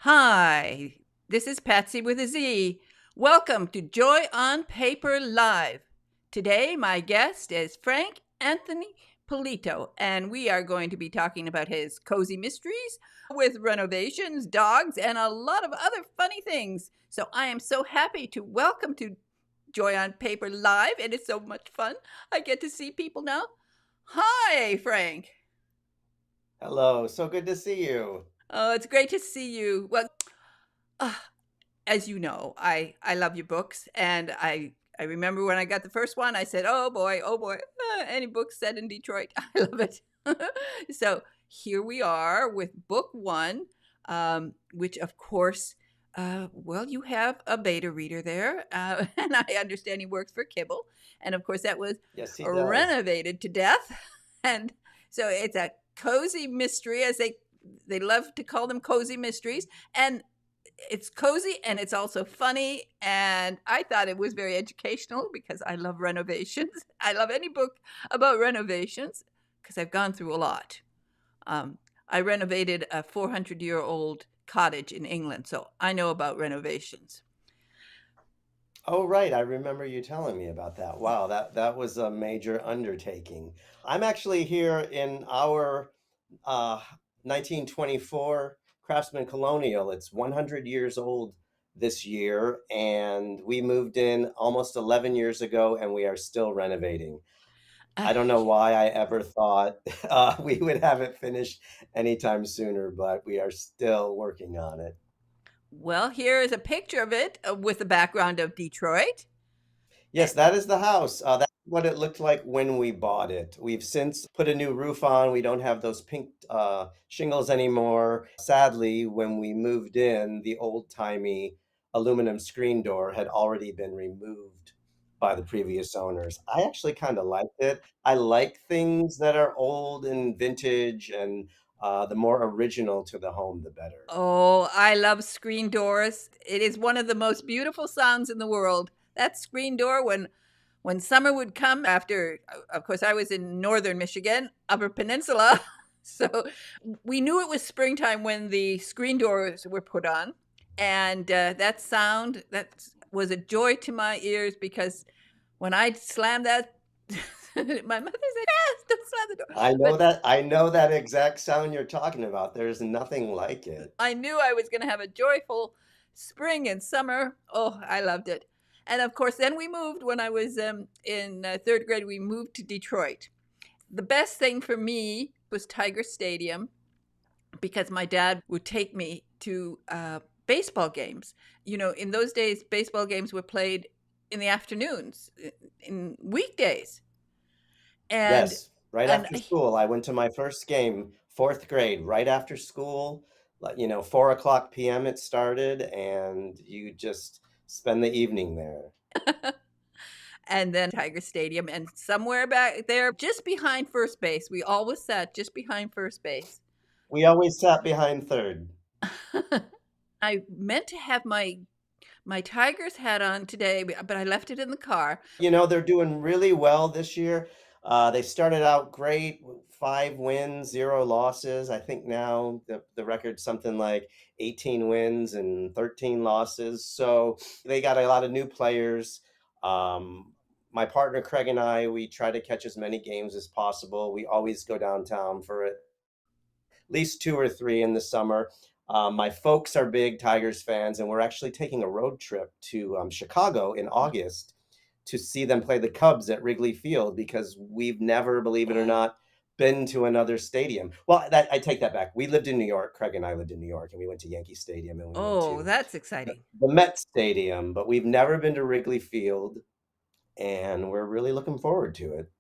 Hi, this is PatZi with a Z. Welcome to Joy on Paper Live. Today, my guest is Frank Anthony Polito, and we are going to be talking about his cozy mysteries with renovations, dogs, and a lot of other funny things. So I am so happy to welcome to Joy on Paper Live. It is so much fun. I get to see people now. Hi, Frank. Hello, so good to see you. Oh, it's great to see you. Well, uh, as you know, I love your books, and I remember when I got the first one, I said, oh boy, any book set in Detroit, I love it." So here we are with book one, which of course, well, you have a beta reader there, and I understand he works for Kibble, and of course that was Yes, he does. renovated to death, and so it's a cozy mystery, as they love to call them cozy mysteries, and it's cozy and it's also funny, and I thought it was very educational because I love renovations. I love any book about renovations because I've gone through a lot. um, I renovated a 400-year-old cottage in England, so I know about renovations. Oh, right. I remember you telling me about that. Wow, that was a major undertaking. I'm actually here in our uh 1924 Craftsman Colonial. It's 100 years old this year, and we moved in almost 11 years ago, and we are still renovating. uh, I don't know why I ever thought we would have it finished anytime sooner, but we are still working on it. well, here is a picture of it with the background of Detroit. Yes, that is the house. That's what it looked like when we bought it. We've since put a new roof on. We don't have those pink shingles anymore. Sadly, when we moved in, the old-timey aluminum screen door had already been removed by the previous owners. I actually kind of liked it. I like things that are old and vintage, and the more original to the home, the better. Oh, I love screen doors. It is one of the most beautiful sounds in the world. That screen door, when summer would come after, of course, I was in northern Michigan, Upper Peninsula. So we knew it was springtime when the screen doors were put on. And that sound, that was a joy to my ears because when I slammed that, my mother said, "Yes, don't slam the door." But I know that exact sound you're talking about. There's nothing like it. I knew I was going to have a joyful spring and summer. Oh, I loved it. And of course, then we moved when I was in third grade. We moved to Detroit. The best thing for me was Tiger Stadium because my dad would take me to baseball games. You know, in those days, baseball games were played in the afternoons, in weekdays, and Yes, right and after school. I went to my first game, 4th grade, right after school. 4 o'clock p.m. it started, and you just spend the evening there. and then Tiger Stadium, and somewhere back there, just behind first base, we always sat just behind first base. We always sat behind third. I meant to have my Tigers hat on today, but I left it in the car. They're doing really well this year. They started out great, 5 wins, 0 losses. I think now the record's something like 18 wins and 13 losses. So they got a lot of new players. My partner Craig and I, we try to catch as many games as possible. We always go downtown for at least two or three in the summer. My folks are big Tigers fans, and we're actually taking a road trip to Chicago in August to see them play the Cubs at Wrigley Field because we've never, believe it or Oh, not, been to another stadium. Well, I take that back. We lived in New York. Craig and I lived in New York, and we went to Yankee Stadium and we went oh, to that's the, exciting. the Met Stadium, but we've never been to Wrigley Field, and we're really looking forward to it.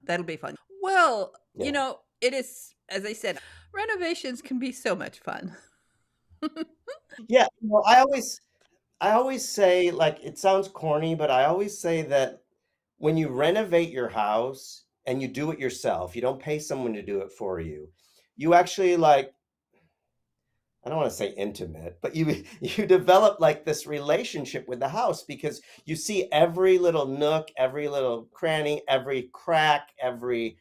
That'll be fun. Well, Yeah. it is, as I said, renovations can be so much fun. Yeah. I always say, like, it sounds corny, but I always say that when you renovate your house and you do it yourself, you don't pay someone to do it for you. You actually like, I don't want to say intimate, but you you develop like this relationship with the house because you see every little nook, every little cranny, every crack, every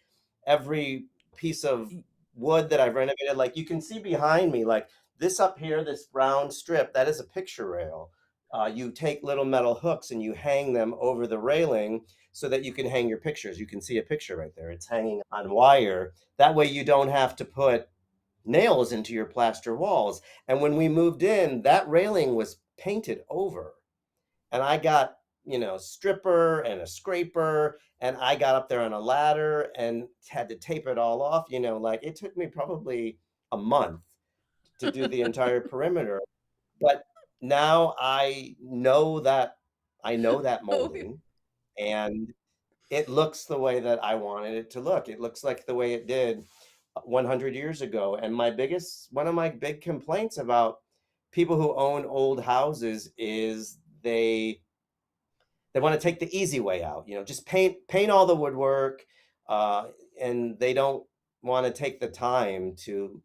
piece of wood that I've renovated. Like you can see behind me, like This up here, this brown strip, that is a picture rail. You take little metal hooks and you hang them over the railing so that you can hang your pictures. You can see a picture right there. It's hanging on wire. That way you don't have to put nails into your plaster walls. And when we moved in, that railing was painted over. And I got, stripper and a scraper, and I got up there on a ladder and had to tape it all off. Like it took me probably a month to do the entire perimeter. But now I know that Oh, molding, and it looks the way that I wanted it to look. It looks like the way it did 100 years ago. And one of my big complaints about people who own old houses is they want to take the easy way out, just paint all the woodwork, uh, and they don't want to take the time to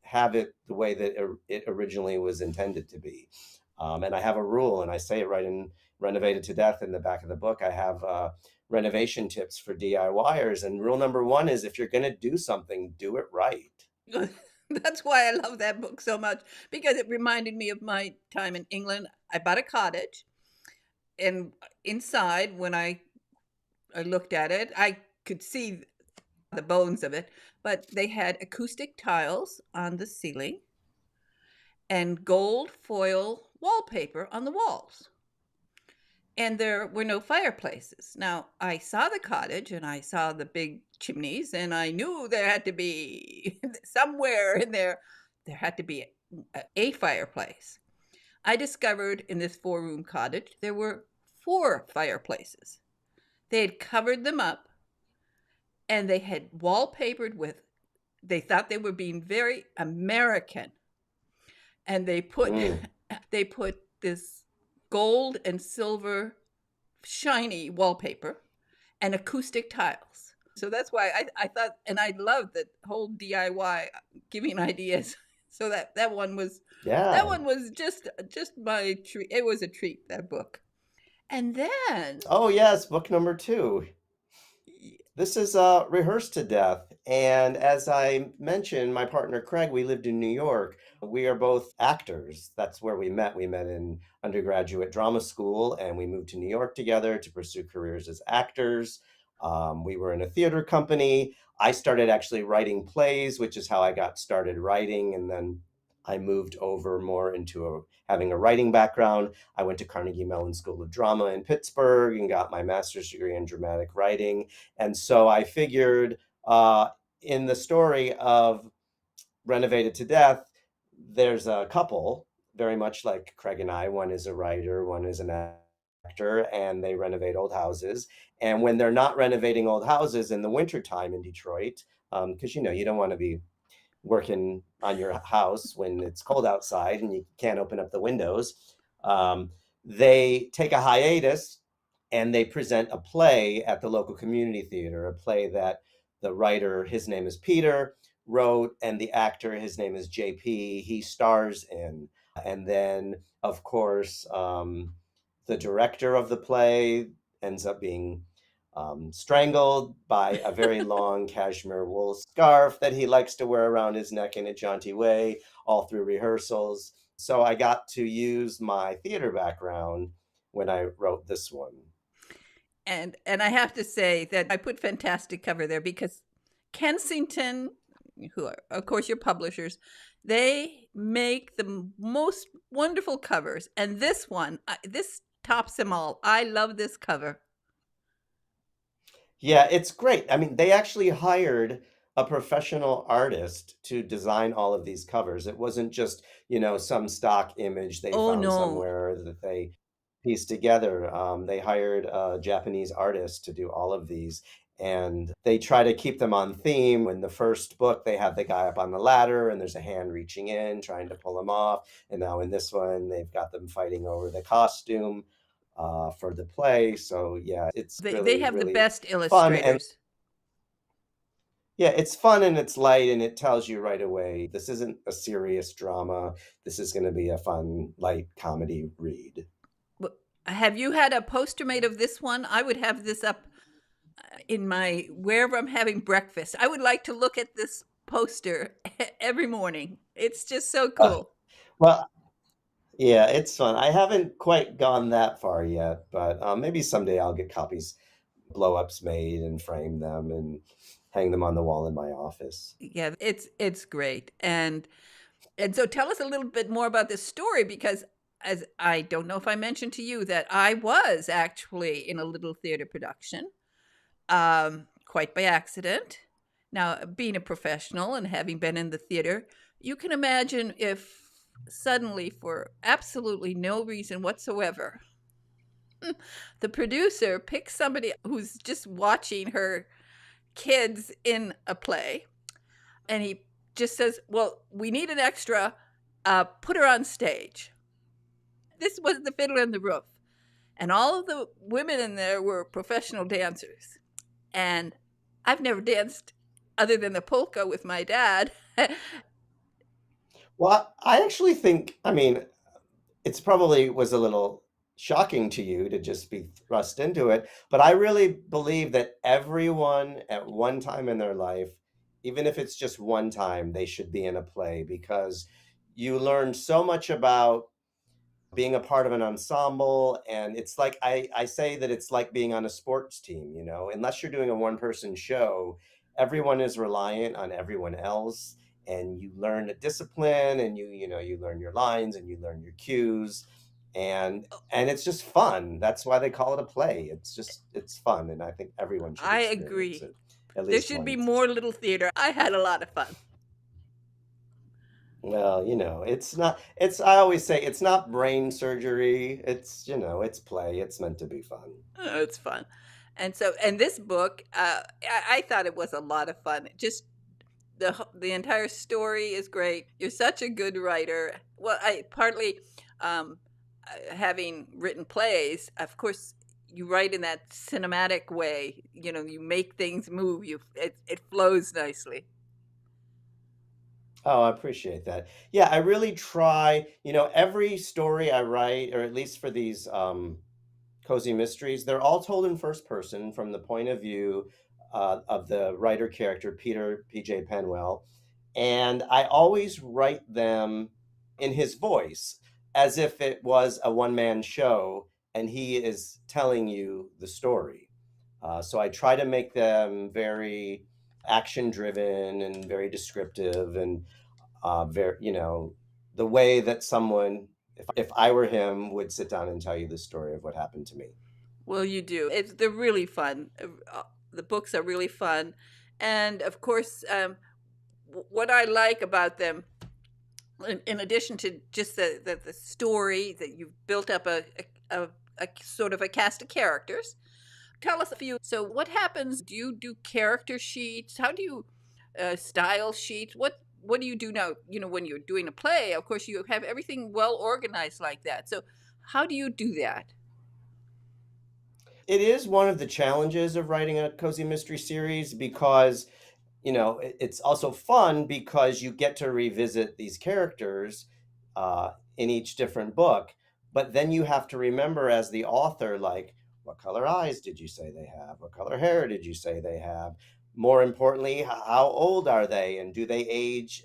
have it the way that it originally was intended to be. And I have a rule, and I say it right in Renovated to Death in the back of the book. I have renovation tips for DIYers, and rule number one is if you're going to do something, do it right. that's why I love that book so much, because it reminded me of my time in England. I bought a cottage, and inside, when I looked at it, I could see the bones of it, but they had acoustic tiles on the ceiling and gold foil wallpaper on the walls. And there were no fireplaces. Now, I saw the cottage and I saw the big chimneys, and I knew there had to be somewhere in there had to be a fireplace. I discovered in this 4-room cottage there were 4 fireplaces. They had covered them up, and they had wallpapered with, they thought they were being very American. And they put Mm. they put this gold and silver shiny wallpaper and acoustic tiles. So that's why I thought, and I loved that whole DIY giving ideas. So that one was Yeah. just my treat. It was a treat, that book. And then Oh, yes, book number two. This is Rehearsed to Death. And as I mentioned, my partner Craig, we lived in New York. We are both actors. That's where we met. We met in undergraduate drama school, and we moved to New York together to pursue careers as actors. We were in a theater company. I started actually writing plays, which is how I got started writing. And then I moved over more into having a writing background. I went to Carnegie Mellon School of Drama in Pittsburgh and got my master's degree in dramatic writing. And so I figured in the story of Renovated to Death, there's a couple, very much like Craig and I. One is a writer, one is an actor, and they renovate old houses. And when they're not renovating old houses in the wintertime in Detroit, because you don't want to be working on your house when it's cold outside and you can't open up the windows. They take a hiatus and they present a play at the local community theater, a play that the writer, his name is Peter, wrote, and the actor, his name is JP, he stars in. And then, of course, the director of the play ends up being strangled by a very long cashmere wool scarf that he likes to wear around his neck in a jaunty way all through rehearsals. So I got to use my theater background when I wrote this one. and I have to say that I put fantastic cover there because Kensington, who are of course your publishers, they make the most wonderful covers, and this one, this tops them all. I love this cover. Yeah, it's great. I mean, they actually hired a professional artist to design all of these covers. It wasn't just, some stock image they Oh found no, somewhere that they pieced together. They hired a Japanese artist to do all of these, and they try to keep them on theme. In the first book, they have the guy up on the ladder, and there's a hand reaching in, trying to pull him off. And now in this one, they've got them fighting over the costume for the play. So yeah, it's they really, have the really best fun. And illustrators. yeah, it's fun and it's light and it tells you right away this isn't a serious drama. This is going to be a fun, light comedy read. Have you had a poster made of this one? I would have this up in wherever I'm having breakfast. I would like to look at this poster every morning. It's just so Uh, cool. well, yeah, it's fun. I haven't quite gone that far yet, but maybe someday I'll get copies, blow ups made and frame them and hang them on the wall in my office. Yeah, it's great. And so tell us a little bit more about this story because as I don't know if I mentioned to you that I was actually in a little theater production, quite by accident. Now, being a professional and having been in the theater, you can imagine if suddenly, for absolutely no reason whatsoever, the producer picks somebody who's just watching her kids in a play and he just says, "Well, we need an extra. Put her on stage." This was the Fiddler on the Roof, and all of the women in there were professional dancers. And I've never danced other than the polka with my dad. Well, I actually think, I mean, it's probably was a little shocking to you to just be thrust into it, but I really believe that everyone at one time in their life, even if it's just one time, they should be in a play because you learn so much about being a part of an ensemble. And it's like I say that it's like being on a sports team, you know, unless you're doing a one person show, everyone is reliant on everyone else, and you learn a discipline, and you know, you learn your lines and you learn your cues, and it's just fun. That's why they call it a play. It's just it's fun, and I think everyone should I experience agree. it at There least should be once. more little theater. I had a lot of fun. Well, you know, it's not, it's, I always say it's not brain surgery. It's, you know, it's play. It's meant to be fun. It's fun. And so, and this book, I thought it was a lot of fun. Just the entire story is great. You're such a good writer. Well, I partly having written plays, of course, you write in that cinematic way. You know, you make things move. It flows nicely. Oh, I appreciate that. Yeah, I really try, you know, every story I write, or at least for these cozy mysteries, they're all told in first person from the point of view of the writer character, Peter PJ Penwell. And I always write them in his voice as if it was a one man show and he is telling you the story. So I try to make them very action driven and very descriptive and very, you know, the way that someone, if I were him, would sit down and tell you the story of what happened to me. Well, you do. They're really fun. The books are really fun, and of course, what I like about them, in addition to just the story that you've built up a sort of a cast of characters. Tell us a few. So, what happens? Do you do character sheets? How do you style sheets? What do you do now? You know, when you're doing a play, of course, you have everything well organized like that. So, how do you do that? It is one of the challenges of writing a cozy mystery series because, you know, it's also fun because you get to revisit these characters in each different book, but then you have to remember as the author, like, what color eyes did you say they have? What color hair did you say they have? More importantly, how old are they, and do they age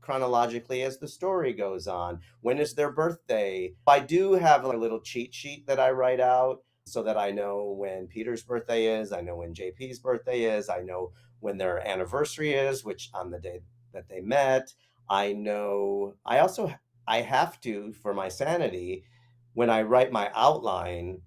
chronologically as the story goes on? When is their birthday? I do have a little cheat sheet that I write out so that I know when Peter's birthday is, I know when JP's birthday is, I know when their anniversary is, which on the day that they met. I know I also I have to, for my sanity, when I write my outline,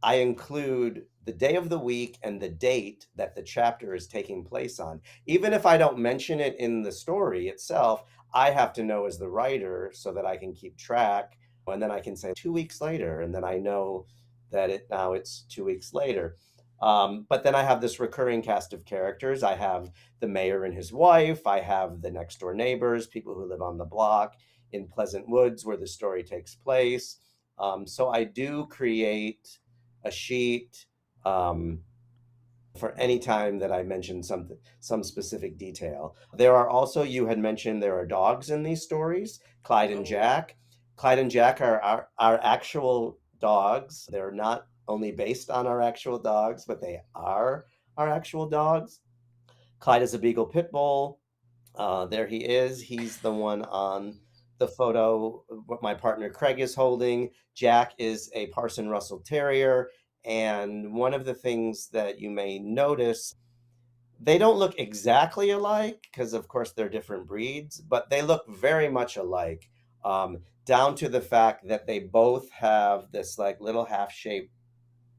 I include the day of the week and the date that the chapter is taking place on. Even if I don't mention it in the story itself, I have to know as the writer so that I can keep track. And then I can say 2 weeks later, and then I know that it's 2 weeks later. But then I have this recurring cast of characters. I have the mayor and his wife. I have the next door neighbors, people who live on the block in Pleasant Woods where the story takes place. So I do create a sheet um, for any time that I mention something, some specific detail. There are also, you had mentioned there are dogs in these stories, Clyde and Oh, Jack. Clyde and Jack are our actual dogs. They're not only based on our actual dogs, but they are our actual dogs. Clyde is a Beagle Pit Bull. There he is. He's the one on the photo what my partner Craig is holding. Jack is a Parson Russell Terrier. And one of the things that you may notice, they don't look exactly alike because, of course, they're different breeds, but they look very much alike, down to the fact that they both have this like little half shaped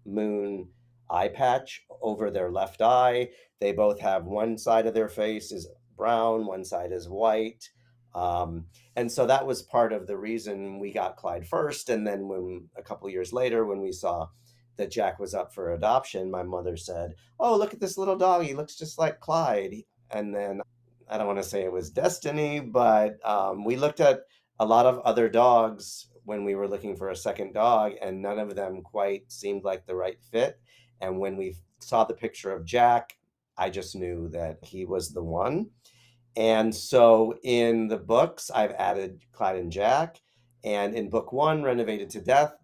moon eye patch over their left eye. They both have one side of their face is brown, one side is white. And so that was part of the reason we got Clyde first. And then when a couple years later, when we saw that Jack was up for adoption, my mother said, "Oh, look at this little dog. He looks just like Clyde." And then I don't want to say it was destiny, but we looked at a lot of other dogs when we were looking for a second dog, and none of them quite seemed like the right fit. And when we saw the picture of Jack, I just knew that he was the one. And so in the books, I've added Clyde and Jack. And in book one, Renovated to Death,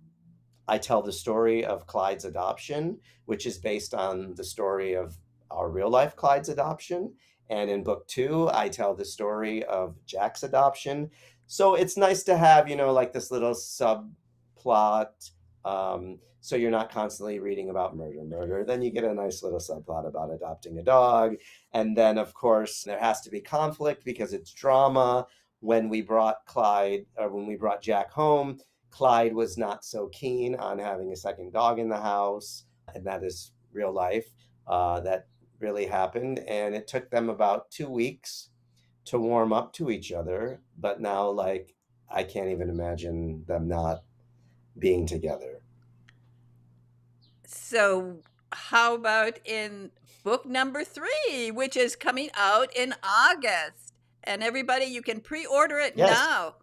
I tell the story of Clyde's adoption, which is based on the story of our real life Clyde's adoption. And in book two, I tell the story of Jack's adoption. So it's nice to have, like this little subplot. So you're not constantly reading about murder, murder. Then you get a nice little subplot about adopting a dog. And then, of course, there has to be conflict because it's drama. When we brought when we brought Jack home, Clyde was not so keen on having a second dog in the house, and that is real life. That really happened, and it took them about 2 weeks to warm up to each other. But now, like, I can't even imagine them not being together. So, how about in book number 3, which is coming out in August? And everybody, you can pre-order it Yes, now.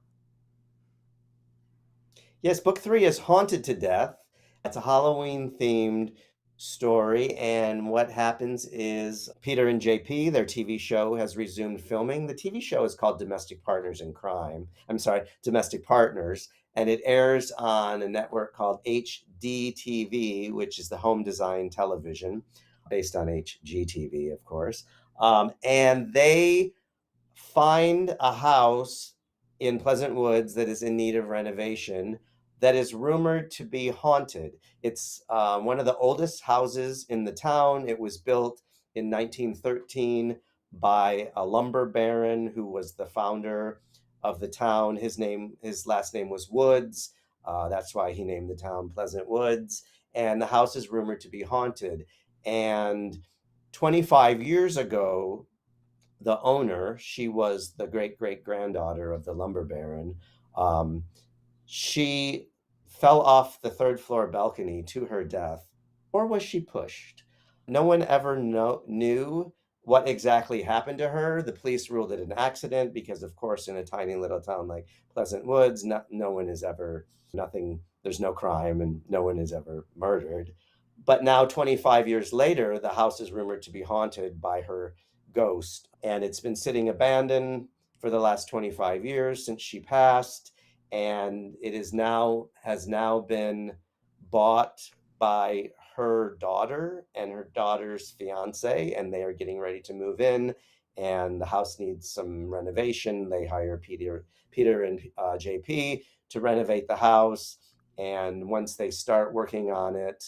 yes, book three is Haunted to Death. It's a Halloween themed story. And what happens is Peter and JP, their TV show, has resumed filming. The TV show is called Domestic Partners in Crime. I'm sorry, Domestic Partners. And it airs on a network called HGTV, which is the home design television, based on HGTV, of course. And they find a house in Pleasant Woods that is in need of renovation that is rumored to be haunted. It's one of the oldest houses in the town. It was built in 1913 by a lumber baron who was the founder of the town. His last name was Woods. That's why he named the town Pleasant Woods. And the house is rumored to be haunted. And 25 years ago, the owner, she was the great great granddaughter of the lumber baron. Um, she fell off the third floor balcony to her death, or was she pushed? No one ever knew what exactly happened to her. The police ruled it an accident because, of course, in a tiny little town like Pleasant Woods, no one is ever, nothing, there's no crime and no one is ever murdered. But now, 25 years later, the house is rumored to be haunted by her ghost. And it's been sitting abandoned for the last 25 years since she passed. And it is now has now been bought by her daughter and her daughter's fiance, and they are getting ready to move in. And the house needs some renovation. They hire Peter and JP to renovate the house. And once they start working on it,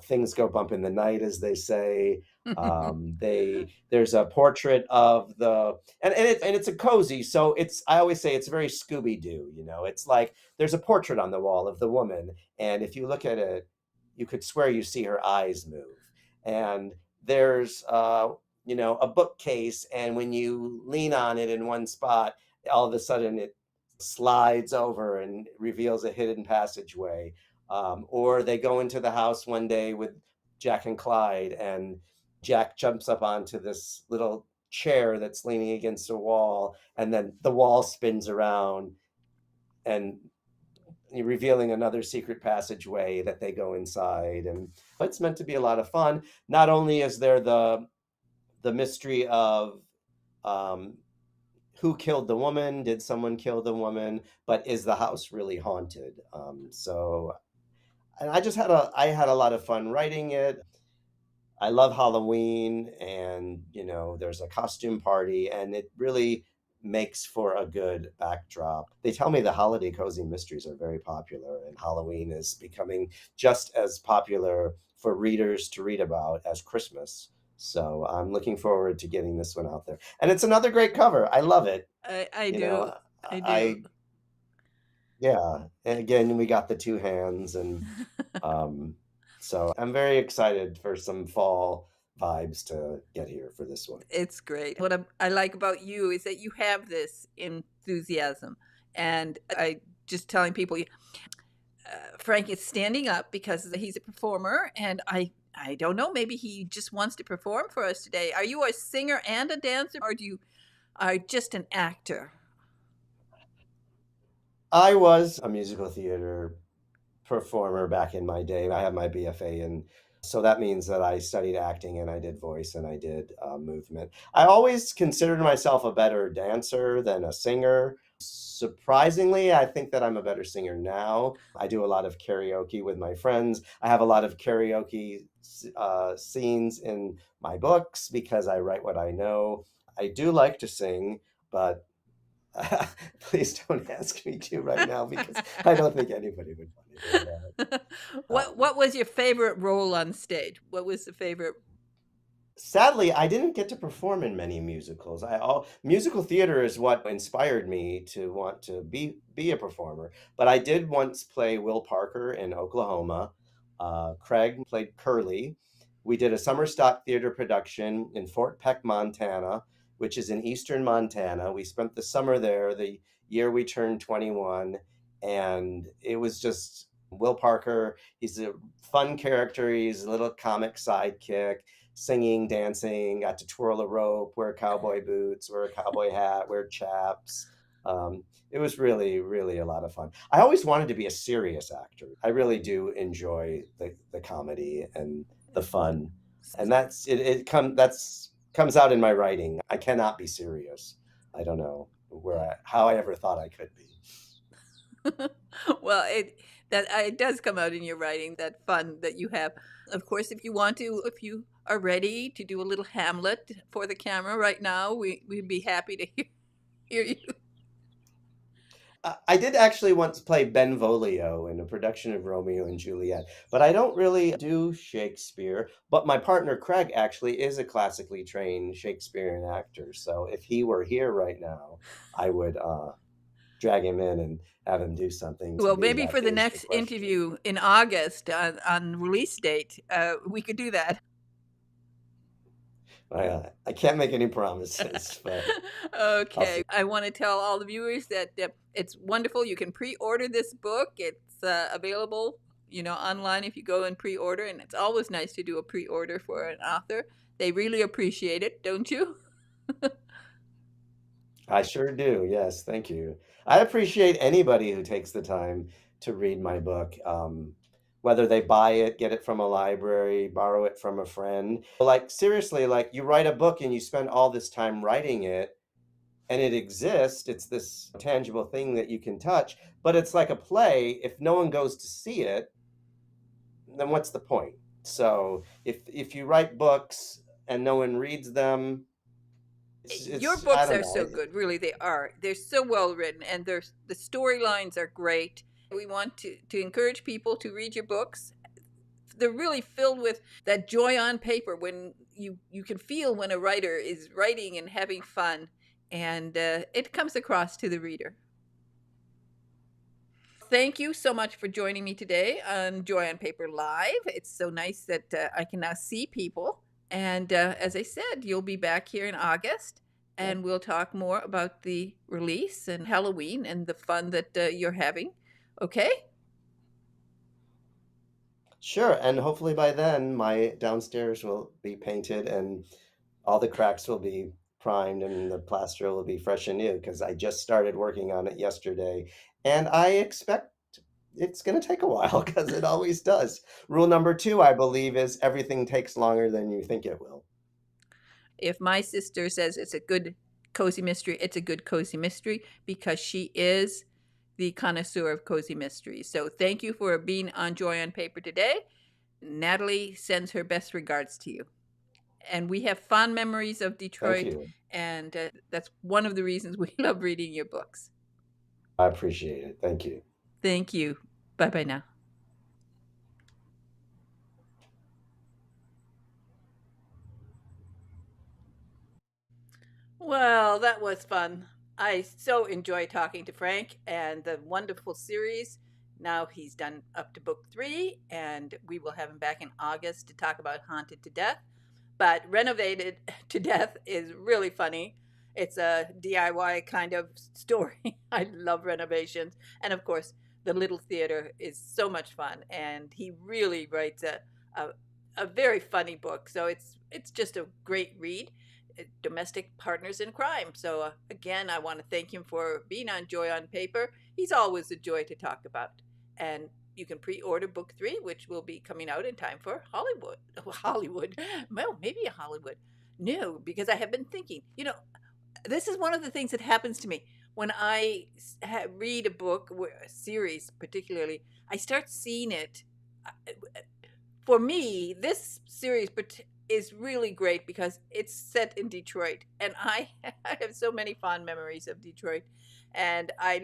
things go bump in the night, as they say. There's a portrait of the and it's a cozy, so it's I always say it's very Scooby Doo. It's like there's a portrait on the wall of the woman, and if you look at it, you could swear you see her eyes move. And there's a bookcase, and when you lean on it in one spot, all of a sudden it slides over and reveals a hidden passageway. Or they go into the house one day with Jack and Clyde, and Jack jumps up onto this little chair that's leaning against a wall, and then the wall spins around and revealing another secret passageway that they go inside. And it's meant to be a lot of fun. Not only is there the mystery of um, who killed the woman, did someone kill the woman, but is the house really haunted? So and I had a lot of fun writing it. I love Halloween, and there's a costume party, and it really makes for a good backdrop. They tell me the holiday cozy mysteries are very popular, and Halloween is becoming just as popular for readers to read about as Christmas. So I'm looking forward to getting this one out there. And it's another great cover. I love it. I You do. know, I do. I yeah. And again, we got the two hands, and um so I'm very excited for some fall vibes to get here for this one. It's great. What I like about you is that you have this enthusiasm. And I just telling people, Frank is standing up because he's a performer, and I don't know, maybe he just wants to perform for us today. Are you a singer and a dancer, or do you are just an actor? I was a musical theater performer back in my day. I have my BFA, and so that means that I studied acting, and I did voice, and I did movement. I always considered myself a better dancer than a singer. Surprisingly, I think that I'm a better singer now. I do a lot of karaoke with my friends. I have a lot of karaoke scenes in my books because I write what I know. I do like to sing, but please don't ask me to right now because I don't think anybody would want to hear that. Um, What was your favorite role on stage? What was the favorite? Sadly, I didn't get to perform in many musicals. Musical theater is what inspired me to want to be a performer. But I did once play Will Parker in Oklahoma. Craig played Curly. We did a summer stock theater production in Fort Peck, Montana, which is in eastern Montana. We spent the summer there, the year we turned 21, and it was just Will Parker. He's a fun character. He's a little comic sidekick, singing, dancing, got to twirl a rope, wear cowboy boots, wear a cowboy hat, wear chaps. It was really, really a lot of fun. I always wanted to be a serious actor. I really do enjoy the comedy and the fun, and that's it. That's comes out in my writing. I cannot be serious. I don't know how I ever thought I could be. Well, it does come out in your writing, that fun that you have. Of course, if you want to, if you are ready to do a little Hamlet for the camera right now, we'd be happy to hear you. I did actually once play Benvolio in a production of Romeo and Juliet, but I don't really do Shakespeare. But my partner Craig actually is a classically trained Shakespearean actor. So if he were here right now, I would drag him in and have him do something to Well, be maybe for the his next question. interview in August on release date, we could do that. I can't make any promises, but I'll Okay. see. I want to tell all the viewers that it's wonderful. You can pre-order this book. It's available, online if you go and pre-order, and it's always nice to do a pre-order for an author. They really appreciate it, don't you? I sure do. Yes, thank you. I appreciate anybody who takes the time to read my book, whether they buy it, get it from a library, borrow it from a friend. Like, seriously, like you write a book and you spend all this time writing it and it exists. It's this tangible thing that you can touch, but it's like a play. If no one goes to see it, then what's the point? So if you write books and no one reads them, Your it's I books don't are know. so good, really. They are. They're so well written, and the storylines are great. We want to encourage people to read your books. They're really filled with that joy on paper when you can feel when a writer is writing and having fun, and it comes across to the reader. Thank you so much for joining me today on Joy on Paper Live. It's so nice that I can now see people. And as I said, you'll be back here in August, Yeah. and we'll talk more about the release and Halloween and the fun that you're having. Okay? Sure, and hopefully by then my downstairs will be painted and all the cracks will be primed and the plaster will be fresh and new because I just started working on it yesterday. And I expect it's going to take a while because it always does. Rule number two, I believe, is everything takes longer than you think it will. If my sister says it's a good cozy mystery, it's a good cozy mystery because she is the connoisseur of cozy mysteries. So thank you for being on Joy on Paper today. Natalie sends her best regards to you. And we have fond memories of Thank Detroit, you. and that's one of the reasons we love reading your books. I appreciate it. Thank you. Thank you. Bye bye now. Well, that was fun. I so enjoy talking to Frank and the wonderful series. Now he's done up to book 3, and we will have him back in August to talk about Haunted to Death. But Renovated to Death is really funny. It's a DIY kind of story. I love renovations. And of course, the Little Theater is so much fun. And he really writes a, a very funny book. So it's just a great read. Domestic Partners in Crime. So again, I want to thank him for being on Joy on Paper. He's always a joy to talk about. And you can pre-order book 3, which will be coming out in time for Hollywood. Hollywood. Well, maybe a Hollywood. No, because I have been thinking, this is one of the things that happens to me when I read a book, a series particularly. I start seeing it. For me, this series is really great because it's set in Detroit, and I have so many fond memories of Detroit, and I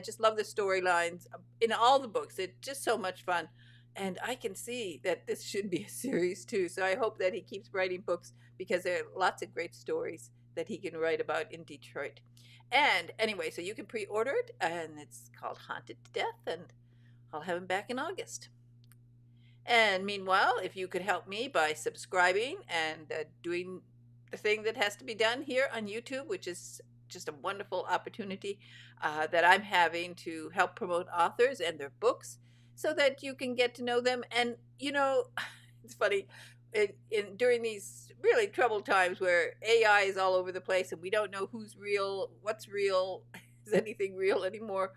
just love the storylines in all the books. It's just so much fun, and I can see that this should be a series too. So I hope that he keeps writing books because there are lots of great stories that he can write about in Detroit. And anyway, so you can pre-order it, and it's called Haunted to Death, and I'll have him back in August. And meanwhile, if you could help me by subscribing and doing the thing that has to be done here on YouTube, which is just a wonderful opportunity that I'm having to help promote authors and their books so that you can get to know them. And, it's funny, during these really troubled times where AI is all over the place and we don't know who's real, what's real, is anything real anymore,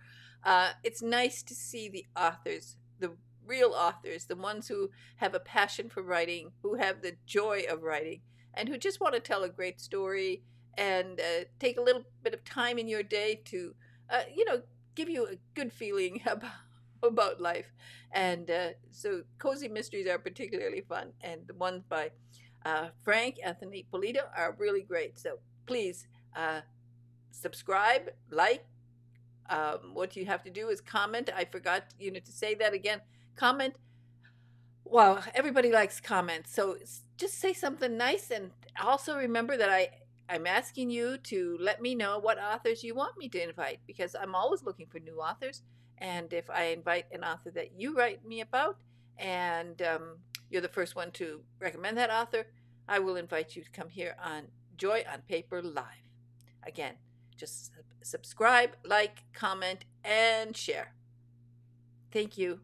it's nice to see the authors, the real authors, the ones who have a passion for writing, who have the joy of writing, and who just want to tell a great story and take a little bit of time in your day to, give you a good feeling about life. And so cozy mysteries are particularly fun, and the ones by Frank Anthony Polito are really great. So please subscribe, like. What you have to do is comment. I forgot, to say that again. Comment. Wow, everybody likes comments. So just say something nice, and also remember that I'm asking you to let me know what authors you want me to invite, because I'm always looking for new authors. And if I invite an author that you write me about, and you're the first one to recommend that author, I will invite you to come here on Joy on Paper Live. Again, just subscribe, like, comment, and share. Thank you.